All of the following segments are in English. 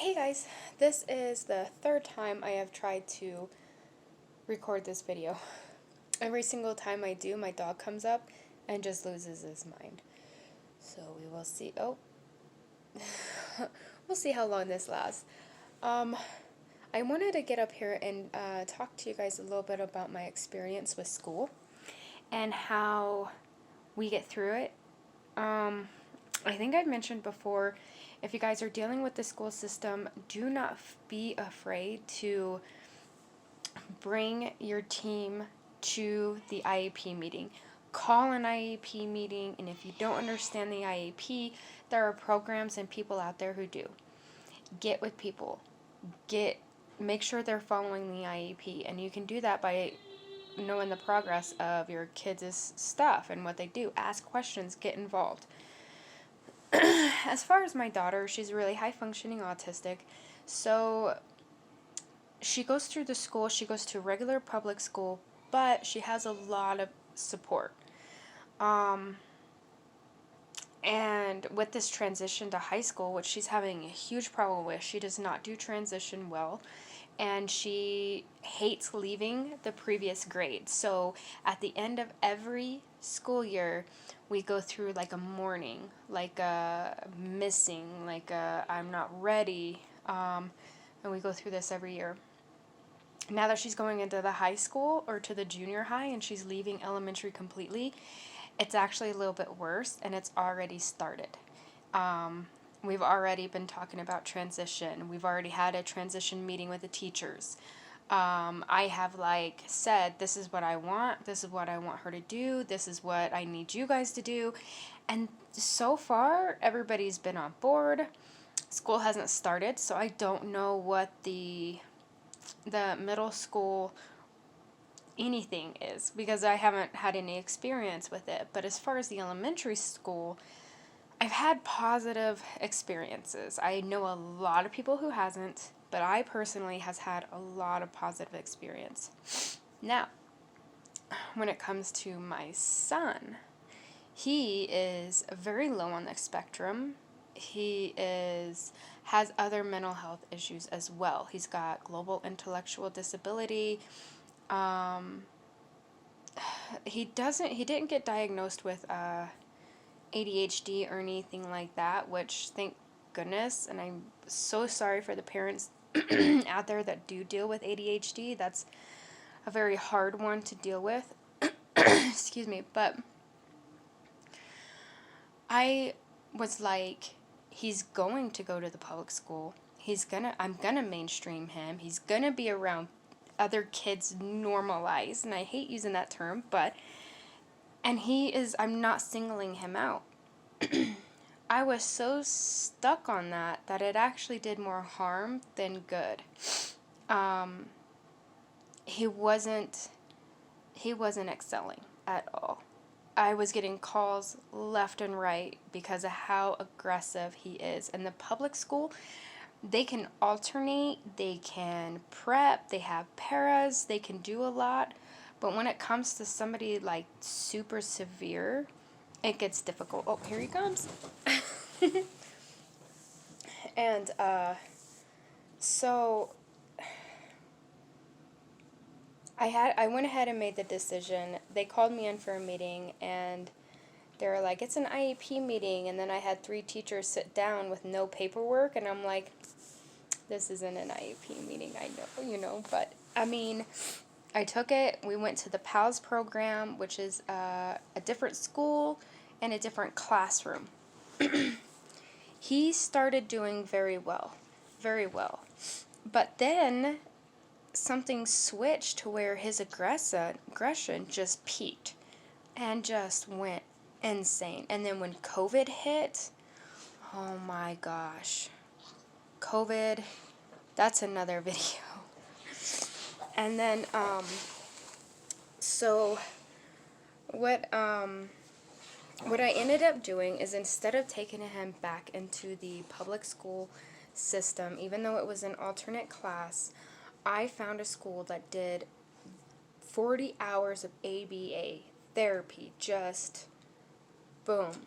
Hey guys, this is the third time I have tried to record this video. Every single time I do, my dog comes up and just loses his mind. So we will see. Oh, we'll see how long this lasts. I wanted to get up here and talk to you guys a little bit about my experience with school and how we get through it. I think I've mentioned before, if you guys are dealing with the school system, do not be afraid to bring your team to the IEP meeting. Call an IEP meeting, and if you don't understand the IEP, there are programs and people out there who do. Get with people. Make sure they're following the IEP, and you can do that by knowing the progress of your kids' stuff and what they do. Ask questions, get involved. As far as my daughter, she's really high-functioning autistic, so she goes through the school, she goes to regular public school, but she has a lot of support. And with this transition to high school, which she's having a huge problem with, she does not do transition well, and she hates leaving the previous grade. So at the end of every school year, we go through like a mourning, like a missing, like a I'm not ready, and we go through this every year. Now that she's going into the high school or to the junior high and she's leaving elementary completely, it's actually a little bit worse, and it's already started. We've already been talking about transition. We've already had a transition meeting with the teachers. I have said, this is what I want. This is what I want her to do. This is what I need you guys to do. And so far, everybody's been on board. School hasn't started, so I don't know what the middle school anything is, because I haven't had any experience with it. But as far as the elementary school, I've had positive experiences. I know a lot of people who hasn't, but I personally has had a lot of positive experience. Now, when it comes to my son, he is very low on the spectrum. He has other mental health issues as well. He's got global intellectual disability. He didn't get diagnosed with ADHD or anything like that, which thank goodness, and I'm so sorry for the parents out there that do deal with ADHD. That's a very hard one to deal with. Excuse me, but I was like, he's going to go to the public school. I'm gonna mainstream him. He's gonna be around other kids normalized, and I hate using that term, and I'm not singling him out. I was so stuck on that it actually did more harm than good. He wasn't excelling at all. I was getting calls left and right because of how aggressive he is. In the public school, they can alternate, they can prep, they have paras, they can do a lot. But when it comes to somebody like super severe, it gets difficult. Oh, here he comes. And so I went ahead and made the decision. They called me in for a meeting, and they were like, it's an IEP meeting. And then I had 3 teachers sit down with no paperwork, and I'm like, this isn't an IEP meeting, I know, but I mean, I took it. We went to the PALS program, which is a different school and a different classroom. He started doing very well, very well. But then something switched to where his aggression just peaked and just went insane. And then when COVID hit, oh my gosh. COVID, that's another video. And then, so what I ended up doing is, instead of taking him back into the public school system, even though it was an alternate class, I found a school that did 40 hours of ABA therapy, just boom.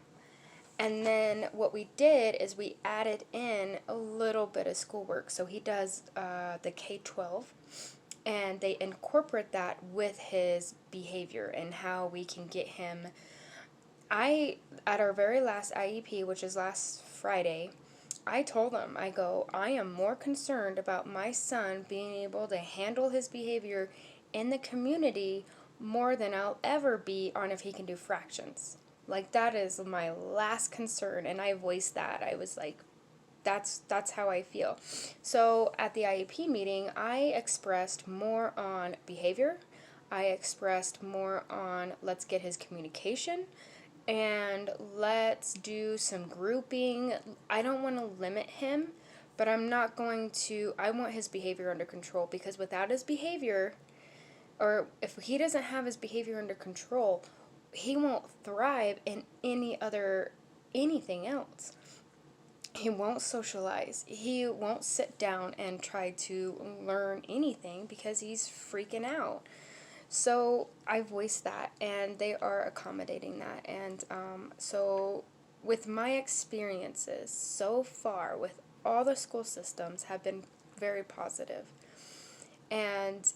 And then what we did is we added in a little bit of schoolwork. So he does the K-12, and they incorporate that with his behavior and how we can get him. At our very last IEP, which is last Friday, I told him, I am more concerned about my son being able to handle his behavior in the community more than I'll ever be on if he can do fractions. Like, that is my last concern, and I voiced that. I was like, that's how I feel. So at the IEP meeting, I expressed more on behavior. I expressed more on let's get his communication and let's do some grouping. I don't want to limit him, but I'm not going to. I want his behavior under control, because without his behavior, or if he doesn't have his behavior under control, he won't thrive in anything else. He won't socialize. He won't sit down and try to learn anything because he's freaking out. So I voiced that, and they are accommodating that. And so with my experiences so far with all the school systems have been very positive. And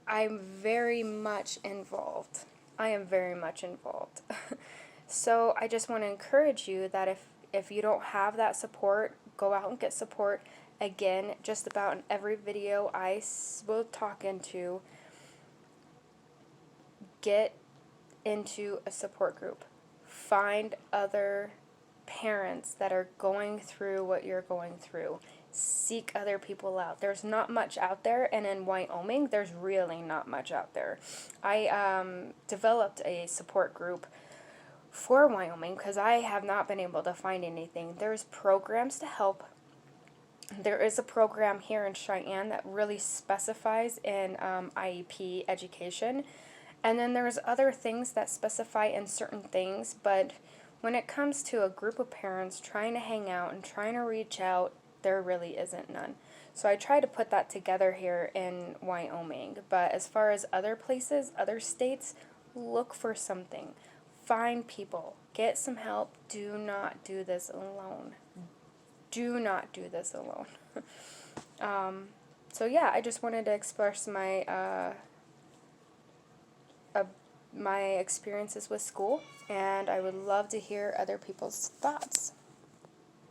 I'm very much involved. I am very much involved. So I just want to encourage you that if you don't have that support, go out and get support. Again, just about in every video I will talk into, get into a support group. Find other parents that are going through what you're going through. Seek other people out. There's not much out there, and in Wyoming, there's really not much out there. I developed a support group for Wyoming because I have not been able to find anything. There's programs to help. There is a program here in Cheyenne that really specifies in IEP education. And then there's other things that specify in certain things, but when it comes to a group of parents trying to hang out and trying to reach out, there really isn't none. So I try to put that together here in Wyoming. But as far as other places, other states, look for something. Find people. Get some help. Do not do this alone. Do not do this alone. So yeah, I just wanted to express my experiences with school, and I would love to hear other people's thoughts.